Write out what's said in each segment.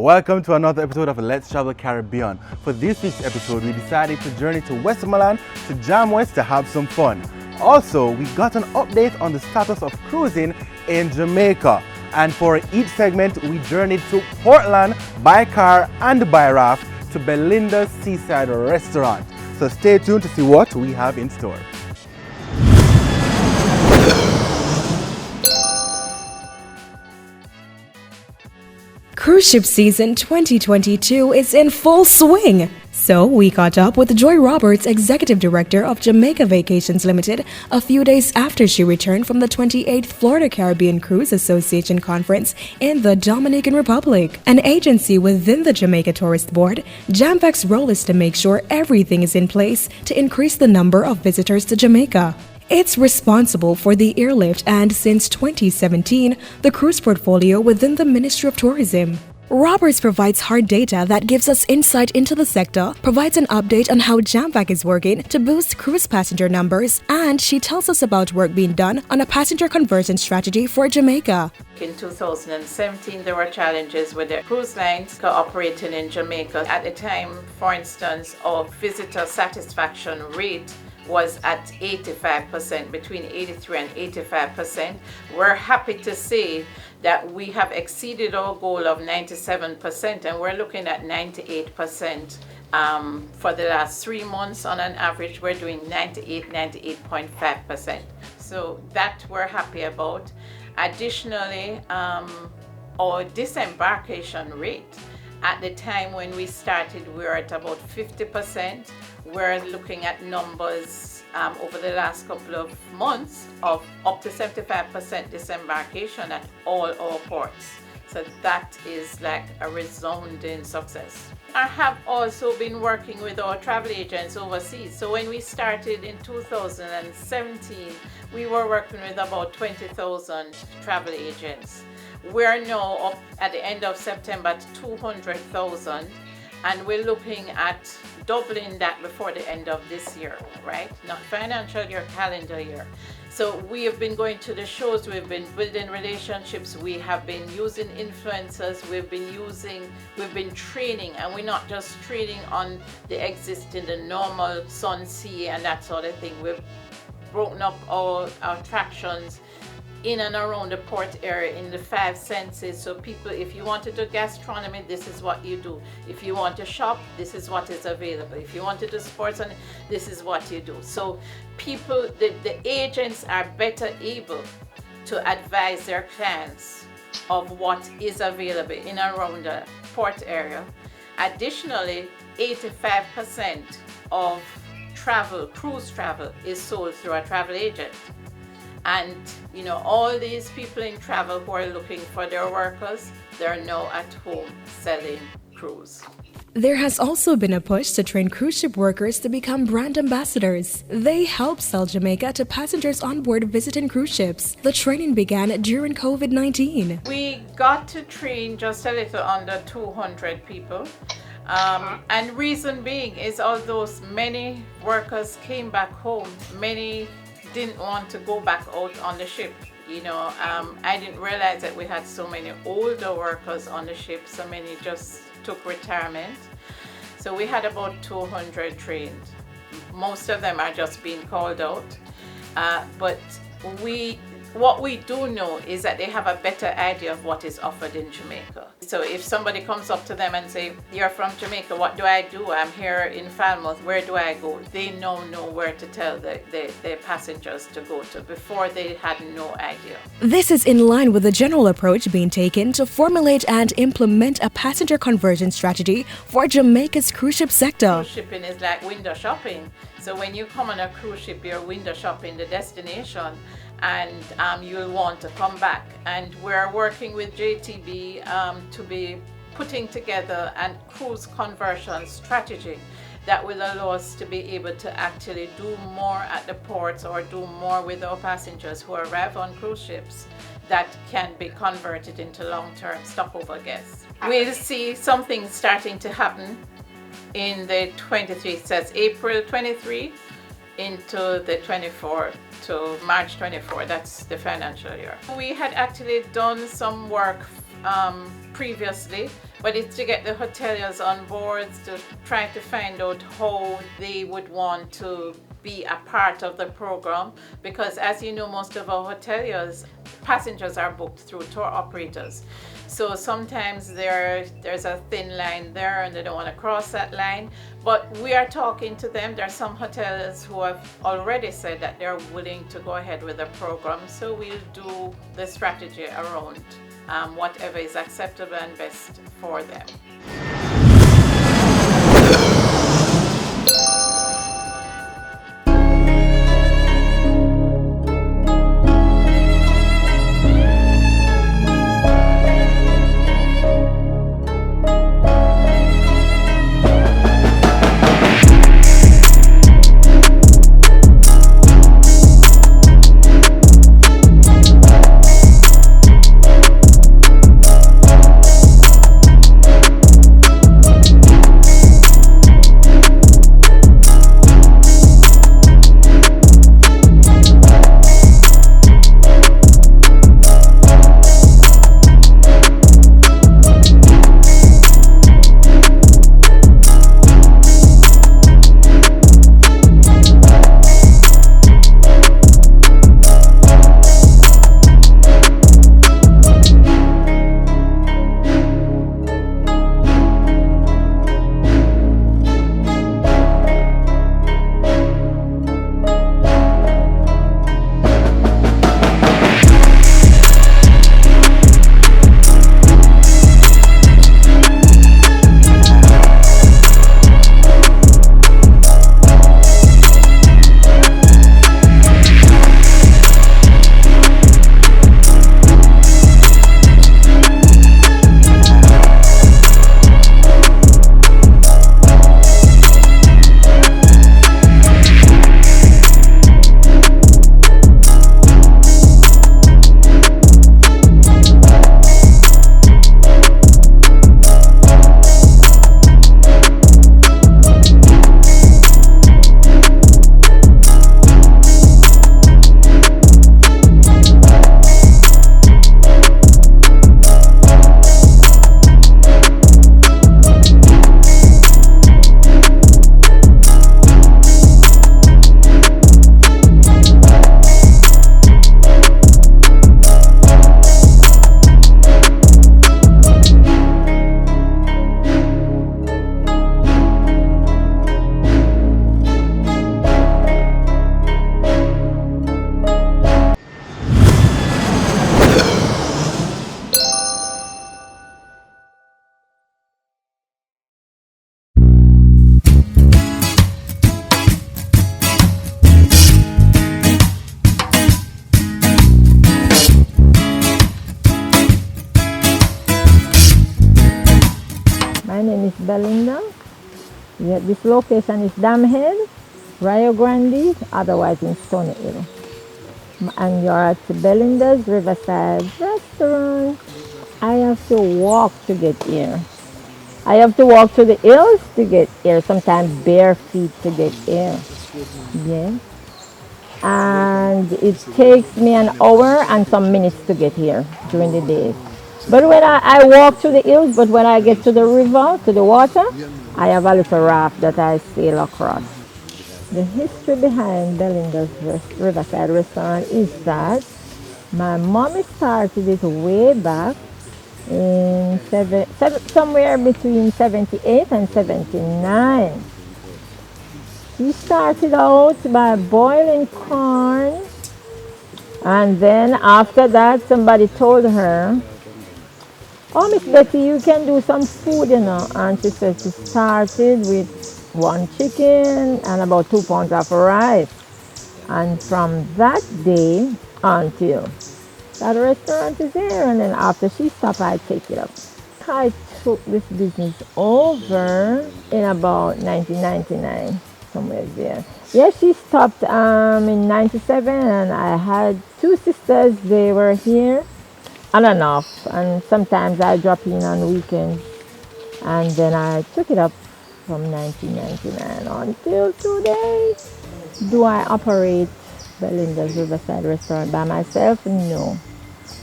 Welcome to another episode of Let's Travel Caribbean. For this week's episode, we decided to journey to Westmoreland to Jam West to have some fun. Also, we got an update on the status of cruising in Jamaica. And for each segment, we journeyed to Portland by car and by raft to Belinda's Seaside Restaurant. So stay tuned to see what we have in store. Cruise ship season 2022 is in full swing. So we caught up with Joy Roberts, Executive Director of Jamaica Vacations Limited, a few days after she returned from the 28th Florida Caribbean Cruise Association Conference in the Dominican Republic. An agency within the Jamaica Tourist Board, JAMVAC's role is to make sure everything is in place to increase the number of visitors to Jamaica. It's responsible for the airlift and, since 2017, the cruise portfolio within the Ministry of Tourism. Roberts provides hard data that gives us insight into the sector, provides an update on how JAMVAC is working to boost cruise passenger numbers, and she tells us about work being done on a passenger conversion strategy for Jamaica. In 2017, there were challenges with the cruise lines cooperating in Jamaica. At the time, for instance, our visitor satisfaction rate was at 85%, between 83 and 85%. We're happy to say that we have exceeded our goal of 97%, and we're looking at 98%. For the last 3 months, on an average, we're doing 98.5%. So that we're happy about. Additionally, our disembarkation rate, at the time when we started, we were at about 50%. We're looking at numbers over the last couple of months of up to 75% disembarkation at all our ports. So that is like a resounding success. I have also been working with our travel agents overseas. So when we started in 2017, we were working with about 20,000 travel agents. We're now up at the end of September to 200,000, and we're looking at doubling that before the end of this year, right? Not financial year, calendar year. So we have been going to the shows, we've been building relationships, we have been using influencers, we've been training, and we're not just training on the existing, the normal sun, sea, and that sort of thing. We've broken up our attractions in and around the port area in the 5 senses. So people, if you want to do gastronomy, this is what you do. If you want to shop, this is what is available. If you want to do sports, and this is what you do. So people, the agents are better able to advise their clients of what is available in and around the port area. Additionally, 85% of cruise travel is sold through a travel agent. And you know, all these people in travel who are looking for their workers, they're now at home selling cruise. There has also been a push to train cruise ship workers to become brand ambassadors. They help sell Jamaica to passengers on board visiting cruise ships. The training began during COVID-19. We got to train just a little under 200 people. And reason being is, although many workers came back home, many didn't want to go back out on the ship. You know, I didn't realize that we had so many older workers on the ship. So many just took retirement. So we had about 200 trained. Most of them are just being called out. But what we do know is that they have a better idea of what is offered in Jamaica. So if somebody comes up to them and say, "You're from Jamaica, what do I do? I'm here in Falmouth, where do I go?" They now know where to tell the passengers to go to. Before, they had no idea. This is in line with the general approach being taken to formulate and implement a passenger conversion strategy for Jamaica's cruise ship sector. Cruise shipping is like window shopping. So when you come on a cruise ship, you're window shopping the destination, and you'll want to come back. And we're working with JTB to be putting together a cruise conversion strategy that will allow us to be able to actually do more at the ports, or do more with our passengers who arrive on cruise ships that can be converted into long-term stopover guests. We'll see something starting to happen in the 23, so that's April 23 into the 24 to March 24, that's the financial year. We had actually done some work previously but it's to get the hoteliers on board, to try to find out how they would want to be a part of the program, because as you know, most of our hoteliers, passengers are booked through tour operators. So sometimes there's a thin line there and they don't want to cross that line. But we are talking to them. There are some hoteliers who have already said that they're willing to go ahead with the program. So we'll do the strategy around whatever is acceptable and best for them. Belinda. Yeah, this location is Dam Head, Rio Grande, otherwise in Stony Hill. And you're at Belinda's Riverside Restaurant. I have to walk to get here. I have to walk to the hills to get here, sometimes bare feet to get here. Yeah. And it takes me an hour and some minutes to get here during the day. But when I walk to the hills, but when I get to the river, to the water, I have a little raft that I sail across. The history behind Belinda's Riverside Restaurant is that my mommy started it way back in somewhere between 78 and 79. She started out by boiling corn, and then after that somebody told her, "Oh, Miss Betty, you can do some food, you know." And she said she started with 1 chicken and about 2 pounds of rice. And from that day until that restaurant is here, and then after she stopped, I take it up. I took this business over in about 1999, somewhere there. Yeah, she stopped in 97, and I had 2 sisters. They were here on and off, and sometimes I drop in on weekends, and then I took it up from 1999 until today. Do I operate Belinda's Riverside Restaurant by myself? No.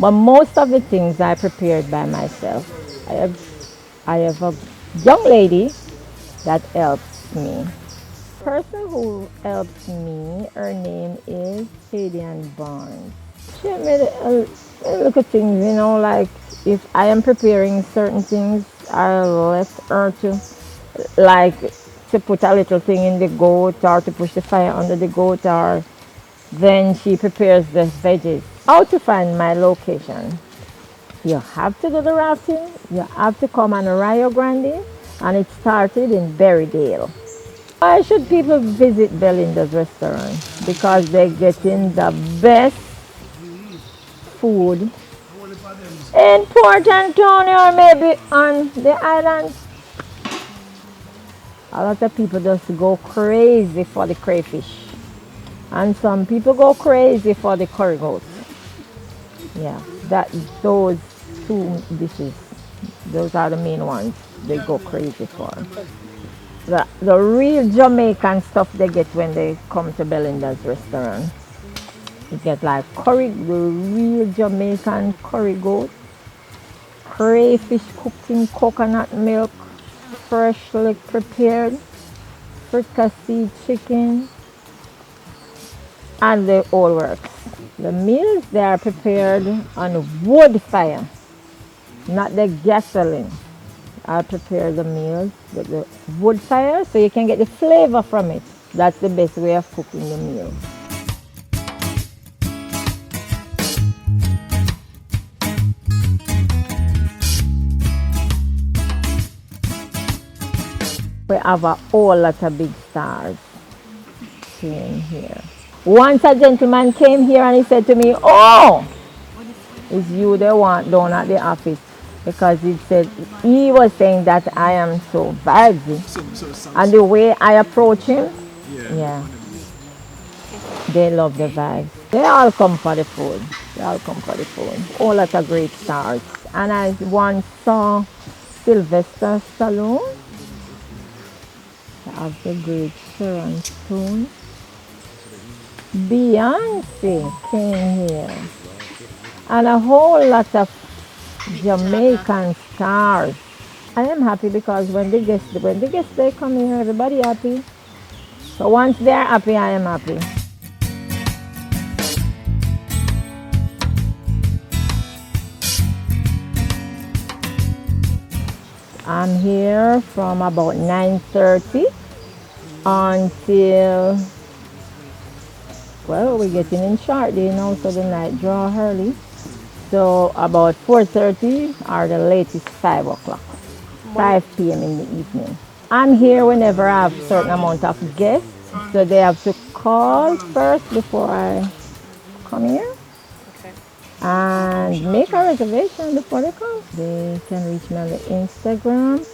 But most of the things I prepared by myself. I have I have a young lady that helps me. Person who helps me, her name is Fadian Barnes. She made a look at things, you know, like if I am preparing certain things, I'll let her to, like, to put a little thing in the goat or to push the fire under the goat, or then she prepares the veggies. How to find my location? You have to do the rafting, you have to come on Rio Grande, and it started in Berrydale. Why should people visit Belinda's restaurant? Because they're getting the best food in Port Antonio or maybe on the island. A lot of people just go crazy for the crayfish. And some people go crazy for the curry goat. Yeah, those two dishes, those are the main ones they go crazy for. The real Jamaican stuff they get when they come to Belinda's restaurant. You get like curry, the real Jamaican curry goat, crayfish cooked in coconut milk, freshly prepared, fricasseed chicken, and the whole works. The meals, they are prepared on wood fire, not the gasoline. I prepare the meals with the wood fire so you can get the flavor from it. That's the best way of cooking the meal. We have a whole lot of big stars came here. Once a gentleman came here and he said to me, "Oh, it's you they want down at the office." Because he was saying that I am so vibey. And the way I approach him, yeah, they love the vibes. They all come for the food. They all come for the food. All lot of great stars. And I once saw Sylvester Stallone. I have the great Sharon Stone. Beyonce came here. And a whole lot of Jamaican stars. I am happy because when the guests they come here, everybody happy. So once they're happy, I am happy. I'm here from about 9:30 until, well, we're getting in short day now, so the night draw early. So about 4:30 or the latest 5 o'clock, 5 p.m. in the evening. I'm here whenever I have a certain amount of guests, so they have to call first before I come here. Okay. And make a reservation before they come. They can reach me on the Instagram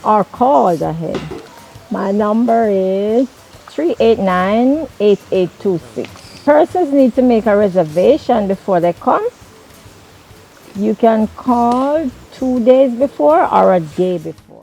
or call ahead. My number is 389-8826. Persons need to make a reservation before they come. You can call 2 days before or a day before.